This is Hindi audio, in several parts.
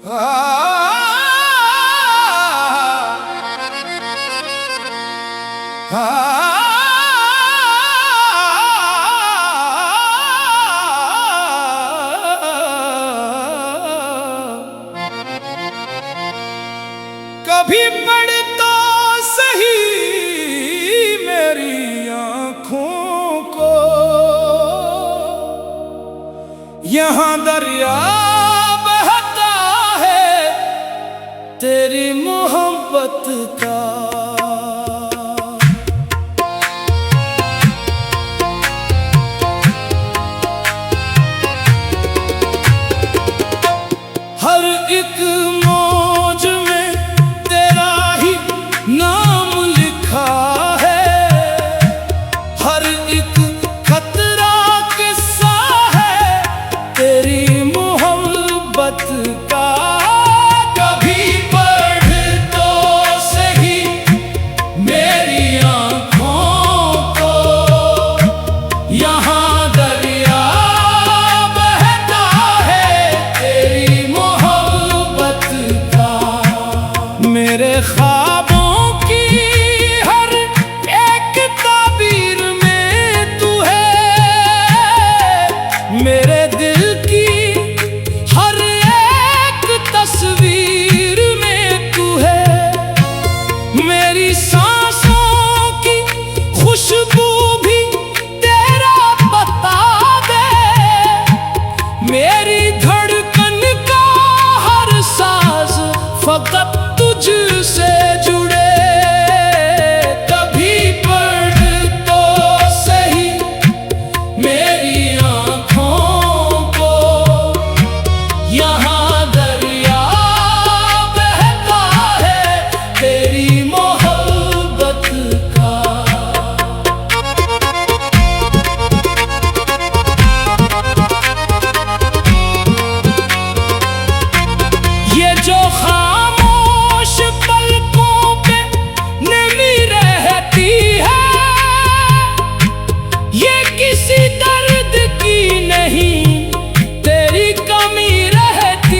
कभी पढ़ तो सही मेरी आँखों को, यहाँ दरिया बहता है तेरी मोहब्बत का। हर एक मौज में तेरा ही नाम लिखा है, हर एक खतरा किस्सा है तेरी मोहब्बत का। कभी पढ़ तो सही मेरी आँखों को, यहाँ दरिया बहता है तेरी मोहब्बत का। मेरे ख्वाबों की हर एक ताबीर में तू है, मेरे दिल की हर एक तस्वीर में तू है। मेरी सांसों की खुशबू भी तेरा बता दे, मेरी धड़कन का हर साज फकत तुझसे जुड़े। कभी पढ़ तो सही मेरी आँखों को, यहाँ दरिया बहता है तेरी मोहब्बत का। ये जो खामोश पलकों पे नमी रहती है, ये किसी दर्द की नहीं तेरी कमी रहती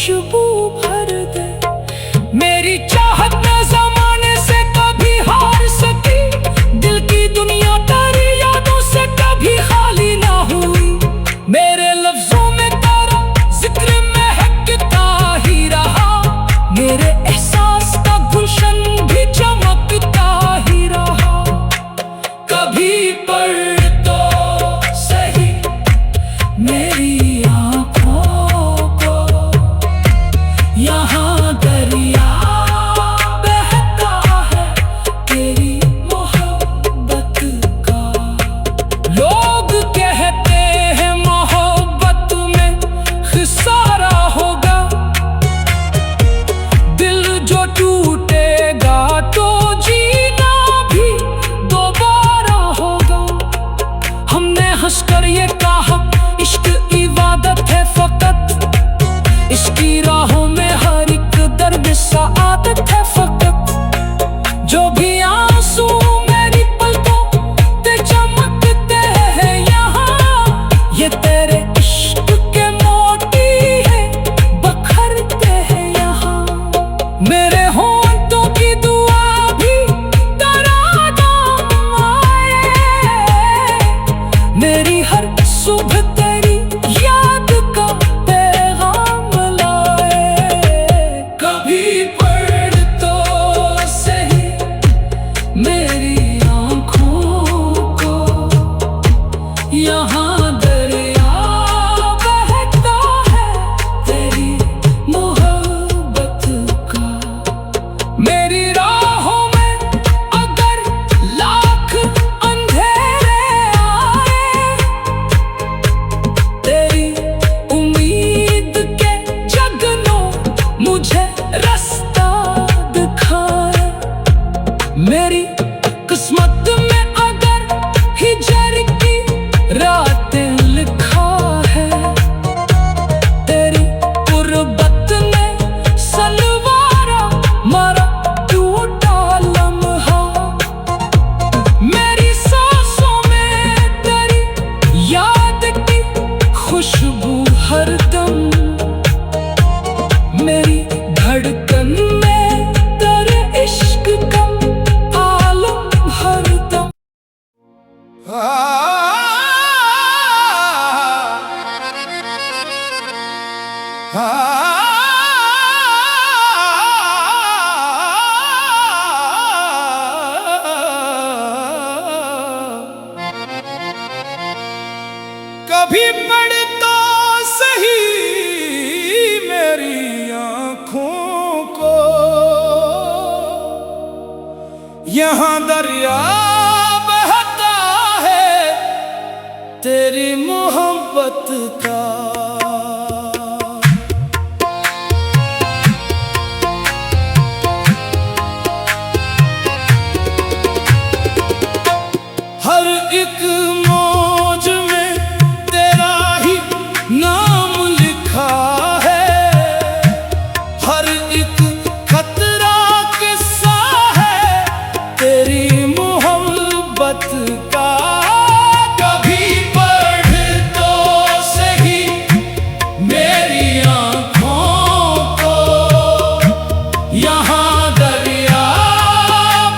खुशबू भर दे। मेरी चाहत न जमाने से कभी हार सकी, दिल की दुनिया तेरी यादों से कभी खाली ना हुई। मेरे लफ्जों में तेरा जिक्र महकता ही रहा, मेरे एहसास का गुलशन भी चमकता ही रहा। कभी पढ़ तो सही मेरी आँखों को, यहाँ दरिया बहता है तेरी मोहब्बत का। लोग कहते हैं मोहब्बत में खिसारा होगा, दिल जो टूटेगा तो जीना भी दोबारा होगा। हमने हंसकर ये कहा इश्क इबादत है फकत, इसकी राहों में हर एक दर्द सआदत है फकत। जो भी आंसू मेरी पलकों पे चमकते हैं यहाँ, ये तेरे इश्क के मोती है बखरते हैं यहाँ। मेरे होंठों की दुआ भी तेरा काम आए, मेरी हर सुबह तेरी याद का पैगाम लाए। कभी पढ़ तो सही मेरी आँखों को, यहाँ दरिया बहता है तेरी मोहब्बत का। मेरी राहों में अगर लाख अंधेरे आए, तेरी उम्मीद के जगनों मुझे रास्ता दिखाए। मेरी किस्मत में अगर हिजर की रातें लिखा है, तेरी गुर्बत ने सलवारा मारा टूटा लम्हा। मेरी सांसों में तेरी याद की खुशबू हरदम, मेरी धड़कन में तेरे इश्क का आलम हरदम। कभी पढ़ तो सही मेरी आँखों को, यहाँ दरिया बहता है तेरी मोहब्बत का। हर एक मौज में तेरा ही नाम लिखा है, हर एक खतरा किस्सा है तेरी मोहब्बत का। कभी पढ़ तो सही मेरी आँखों को, यहाँ दरिया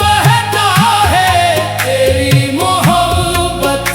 बहता है तेरी मोहब्बत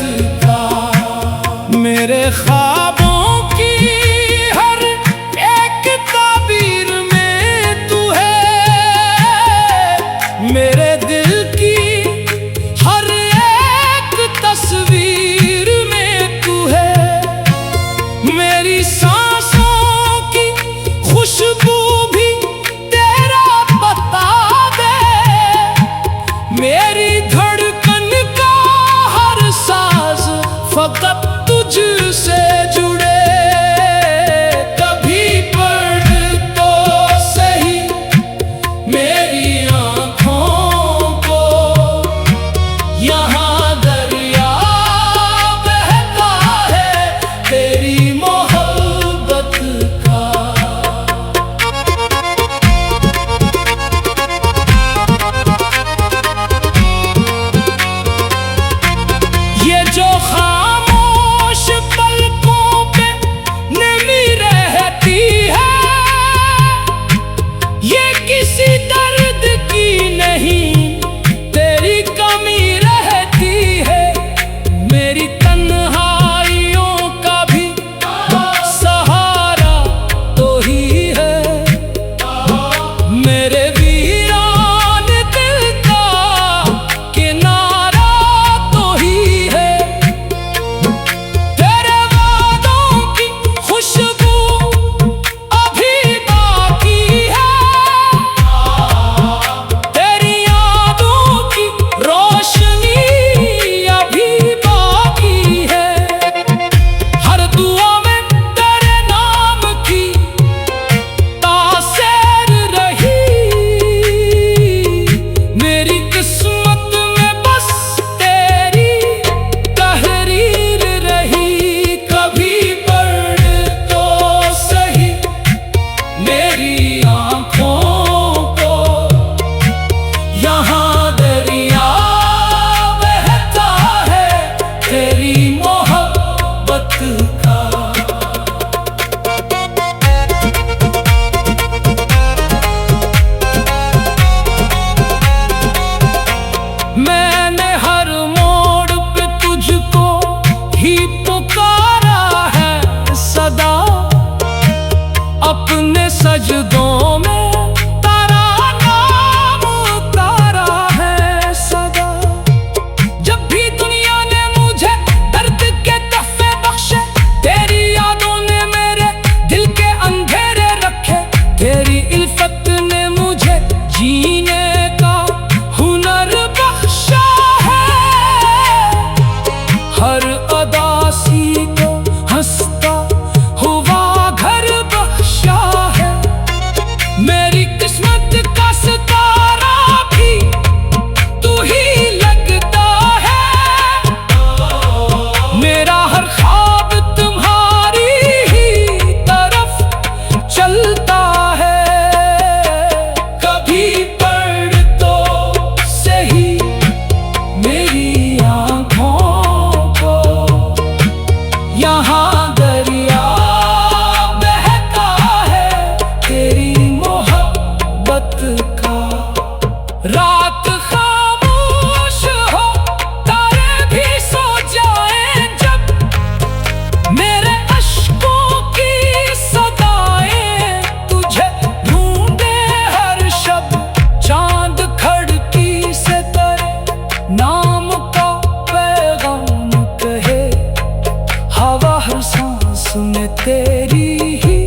में तेरी ही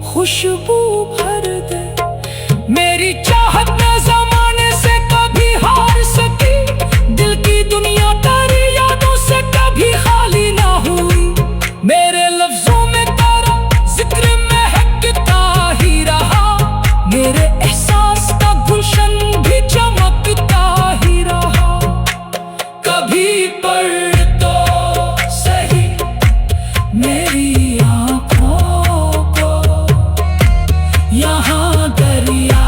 खुशबू भर दे। मेरी चाहत न जमाने से कभी हार सकी, दिल की दुनिया तेरी यादों से कभी खाली ना हुई। मेरे लफ्जों में तेरा जिक्र महकता ही रहा, मेरे एहसास का गुलशन भी चमकता ही रहा। कभी पढ़ तो सही मेरी आँखों को, यहाँ दरिया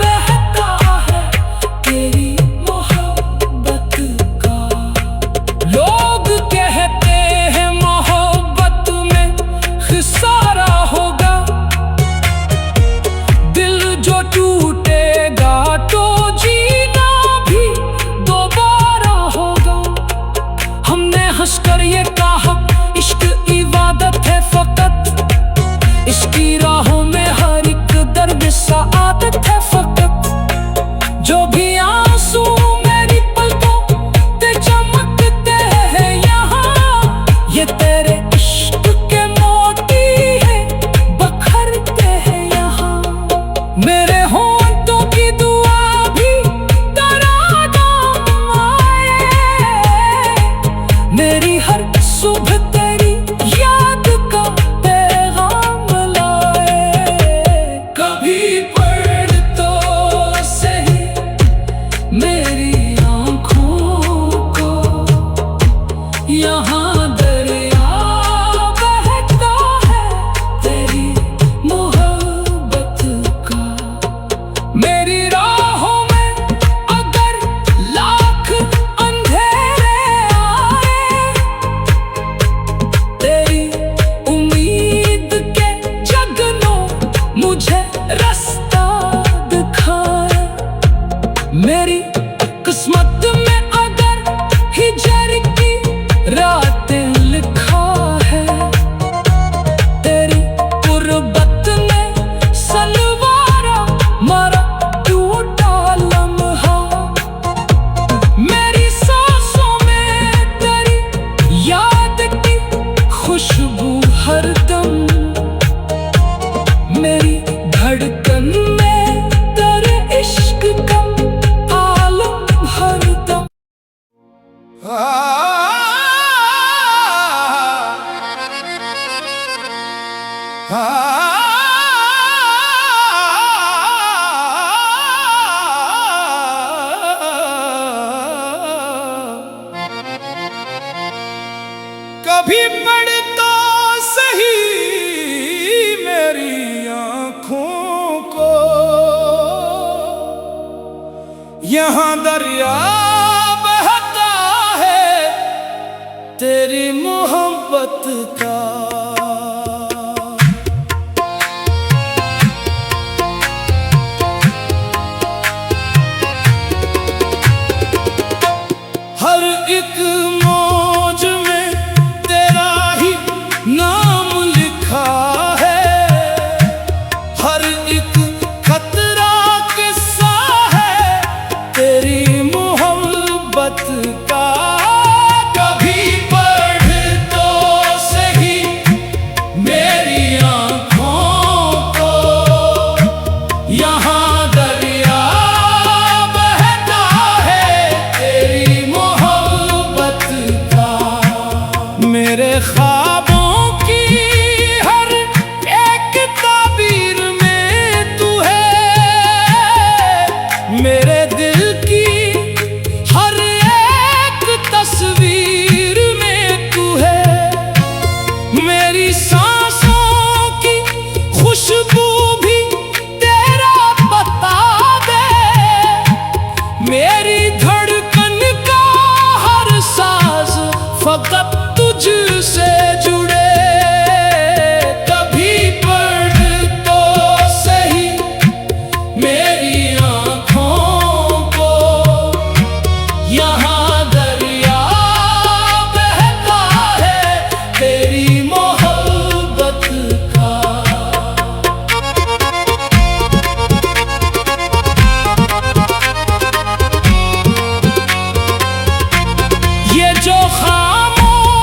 बहता है तेरी मोहब्बत का। लोग कहते हैं मोहब्बत में खिसारा होगा, दिल जो टूटेगा तो जीना भी दोबारा होगा। हमने हंसकर ये कहा इश्क इबादत है फकत, इसकी राहों में हर एक दर्द सआदत है फकत। जो भी आंसू मेरी पलकों पे चमकते हैं यहाँ, ये तेरे इश्क के मोती है बखरते हैं यहाँ। मेरे होंठों की दुआ भी तेरा नाम आए, मेरी हर सुबह तेरी याद का पैगाम लाए। कभी पढ़ तो सही मेरी आँखों को, यहाँ दरिया बहता है तेरी मोहब्बत का। मेरी राहों में अगर लाख अंधेरे आए, तेरी उम्मीद के जगनों मुझे रास्ता दिखाए। मेरी किस्मत में अगर हिजर की रातें लिखा है, तेरी गुर्बत में सलवारा मारा टूटा लम्हा। मेरी सांसों में तेरी याद की खुशबू हरदम, मेरी धड़कन में तेरे इश्क का आलम हरदम। कभी पढ़ तो सही मेरी आँखों को, यहाँ दरिया बहता है तेरी मोहब्बत का। हर एक मौज में तेरा ही नाम लिखा है, हर एक खतरा किस्सा है तेरी मोहब्बत का। कभी पढ़ तो सही मेरी आँखों को, यहाँ दरिया बहता है तेरी मोहब्बत का। मेरे ख्वाबों की हर एक ताबीर में तू है, मेरे दिल की हर एक तस्वीर में तू है। मेरी सांसों की खुशबू भी तेरा बता दे, मेरी धड़कन का हर साज फकत तुझसे जुड़े। कभी पढ़ तो सही मेरी आँखों को, यहाँ दरिया बहता है तेरी मोहब्बत का। ये जो खामोश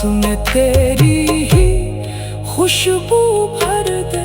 में तेरी ही खुशबू भर दे।